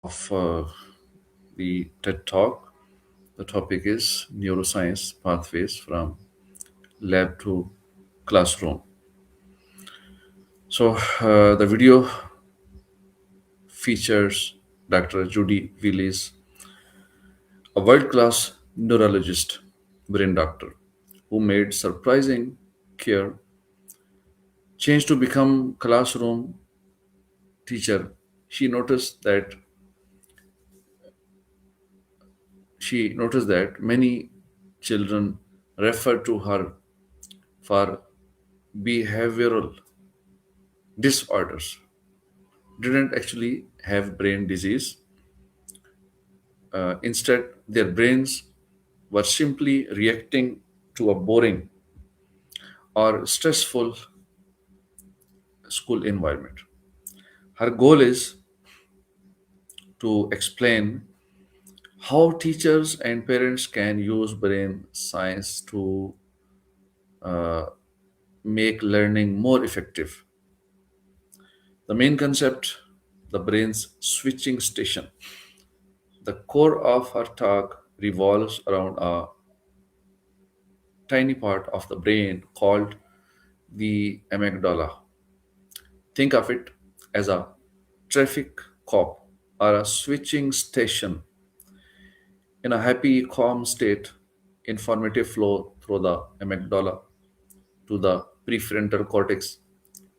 of the TED Talk. The topic is neuroscience pathways from lab to classroom. The video features Dr. Judy Willis, a world class neurologist, brain doctor, who made surprising care change to become classroom teacher. She noticed that she noticed that many children refer to her for behavioral disorders didn't actually have brain disease. Instead, their brains were simply reacting to a boring or stressful school environment. Her goal is to explain how teachers and parents can use brain science to uh, make learning more effective. The main concept, the brain's switching station. The core of her talk revolves around a tiny part of the brain called the amygdala. Think of it as a traffic cop or a switching station. In a happy, calm state, informative flow through the amygdala to the prefrontal cortex,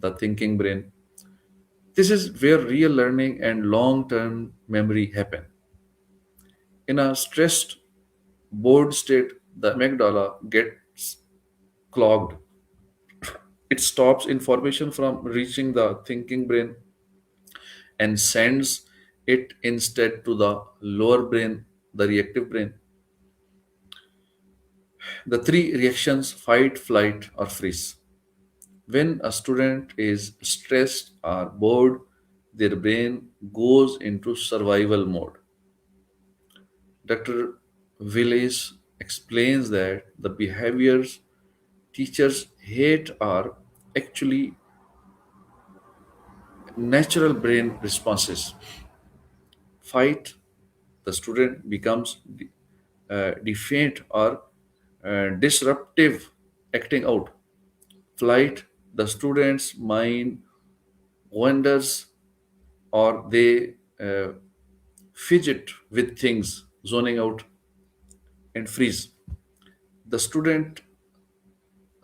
the thinking brain. This is where real learning and long term memory happen. In a stressed, bored state, the amygdala gets clogged. It stops information from reaching the thinking brain and sends it instead to the lower brain, the reactive brain. The three reactions: fight, flight, or freeze. When a student is stressed or bored, their brain goes into survival mode. Dr. Willis explains that the behaviors teachers hate are actually natural brain responses. Fight, the student becomes defiant or disruptive, acting out. Flight, the student's mind wanders or they fidget with things, zoning out. And freeze, the student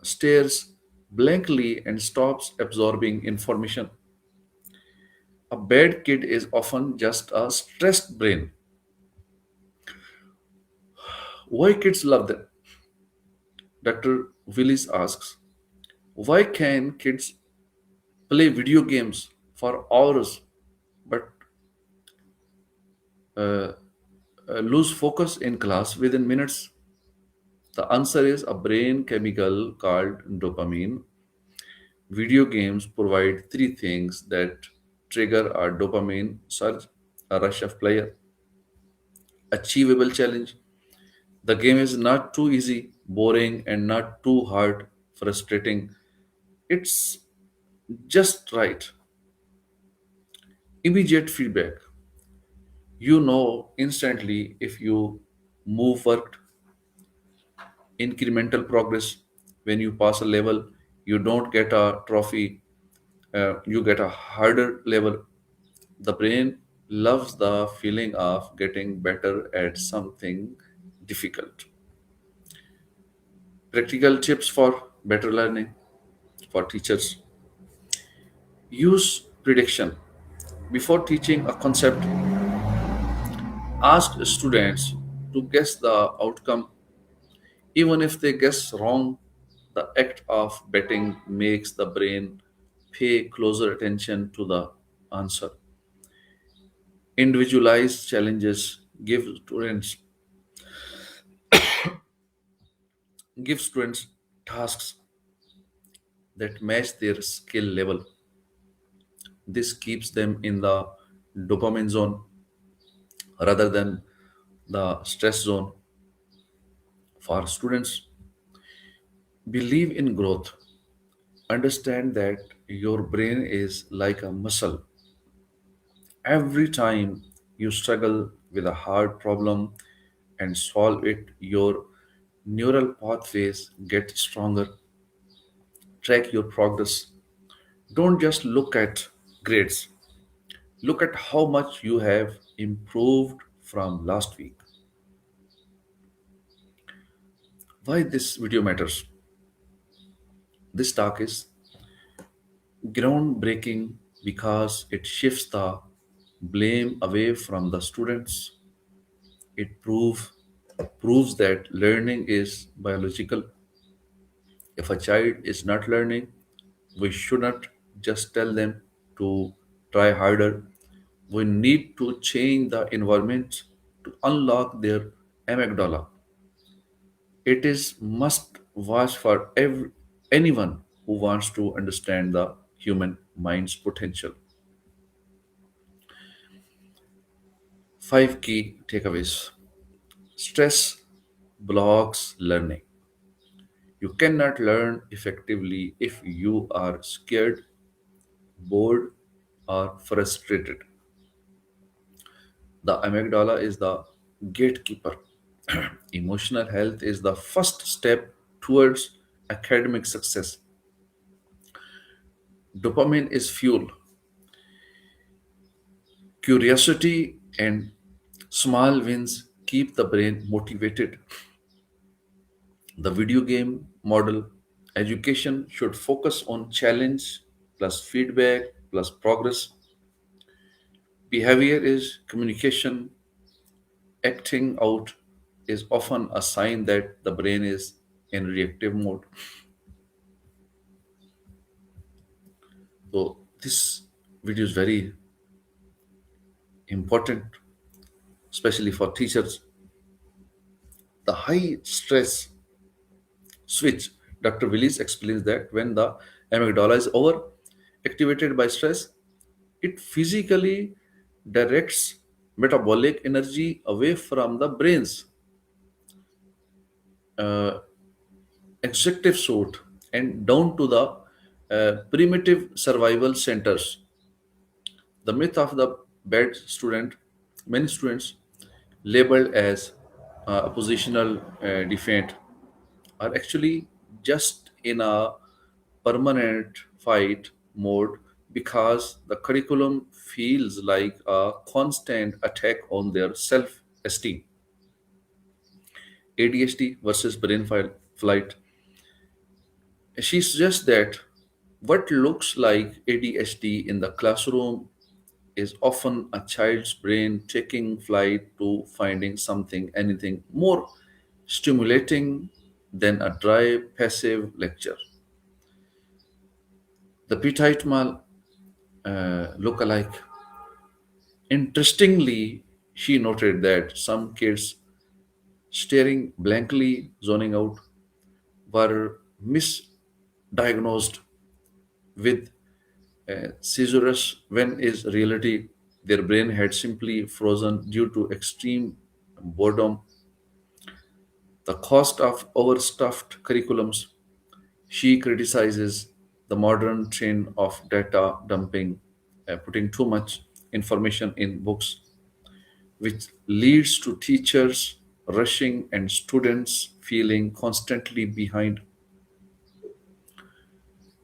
stares blankly and stops absorbing information. A bad kid is often just a stressed brain. Why kids love them? Dr. Willis asks, why can kids play video games for hours but uh, lose focus in class within minutes? The answer is a brain chemical called dopamine. Video games provide three things that trigger a dopamine surge: a rush of player, achievable challenge. The game is not too easy, boring, and not too hard, frustrating. It's just right. Immediate feedback. You know instantly if you move worked, incremental progress. When you pass a level, you don't get a trophy, you get a harder level. The brain loves the feeling of getting better at something difficult. Practical tips for better learning for teachers: use prediction. Before teaching a concept, ask students to guess the outcome. Even if they guess wrong, the act of betting makes the brain pay closer attention to the answer. Individualized challenges give students tasks that match their skill level. This keeps them in the dopamine zone rather than the stress zone. For students, believe in growth. Understand that your brain is like a muscle. Every time you struggle with a hard problem and solve it, your neural pathways get stronger. Track your progress. Don't just look at grades, look at how much you have improved from last week. Why this video matters? This talk is groundbreaking because it shifts the blame away from the students. It proves that learning is biological. If a child is not learning, we should not just tell them to try harder. We need to change the environment to unlock their amygdala. It is must watch for anyone who wants to understand the human mind's potential. Five key takeaways. Stress blocks learning. You cannot learn effectively if you are scared, bored, or frustrated. The amygdala is the gatekeeper. Emotional health is the first step towards academic success. Dopamine is fuel. Curiosity and small wins keep the brain motivated. The video game model education should focus on challenge plus feedback plus progress. Behavior is communication. Acting out is often a sign that the brain is in reactive mode. So, this video is very important, especially for teachers. The high stress switch. Dr. Willis explains that when the amygdala is over activated by stress, it physically directs metabolic energy away from the brain's uh, executive suit and down to the primitive survival centers. The myth of the bad student, many students labeled as oppositional defiant are actually just in a permanent fight mode because the curriculum feels like a constant attack on their self esteem. ADHD versus flight. She suggests that what looks like ADHD in the classroom is often a child's brain taking flight to finding something, anything more stimulating than a dry, passive lecture. The Pitite look alike. Interestingly, she noted that some kids staring blankly, zoning out, were misdiagnosed with seizures when is reality their brain had simply frozen due to extreme boredom. The cost of overstuffed curriculums. She criticizes the modern trend of data dumping, putting too much information in books, which leads to teachers rushing and students feeling constantly behind.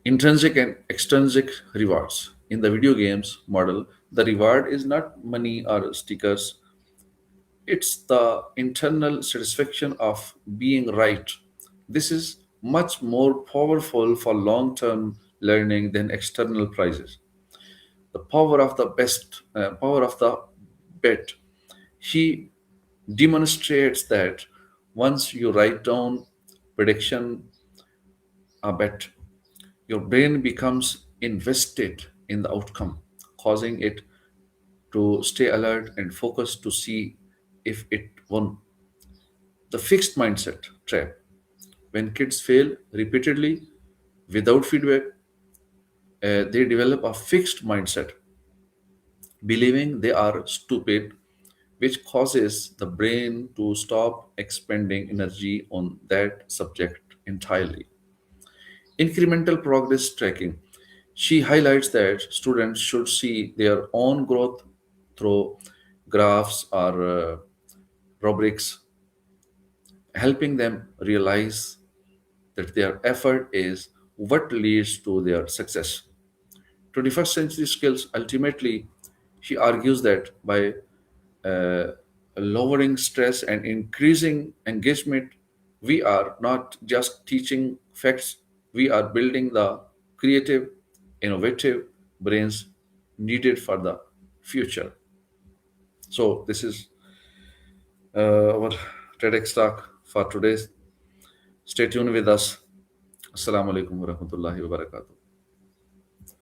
Intrinsic and extrinsic rewards. In the video games model, the reward is not money or stickers, it's the internal satisfaction of being right. This is much more powerful for long term learning than external prizes. The power of the bet. He demonstrates that once you write down prediction a bet, your brain becomes invested in the outcome, causing it to stay alert and focused to see if it won. The fixed mindset trap. When kids fail repeatedly without feedback, they develop a fixed mindset, believing they are stupid, which causes the brain to stop expending energy on that subject entirely. Incremental progress tracking. She highlights that students should see their own growth through graphs or rubrics, helping them realize that their effort is what leads to their success. 21st century skills ultimately, she argues that by uh, lowering stress and increasing engagement, we are not just teaching facts, we are building the creative, innovative brains needed for the future. So, this is our TEDx talk for today. Stay tuned with us. Assalamu alaikum wa rahmatullahi wa barakatuh.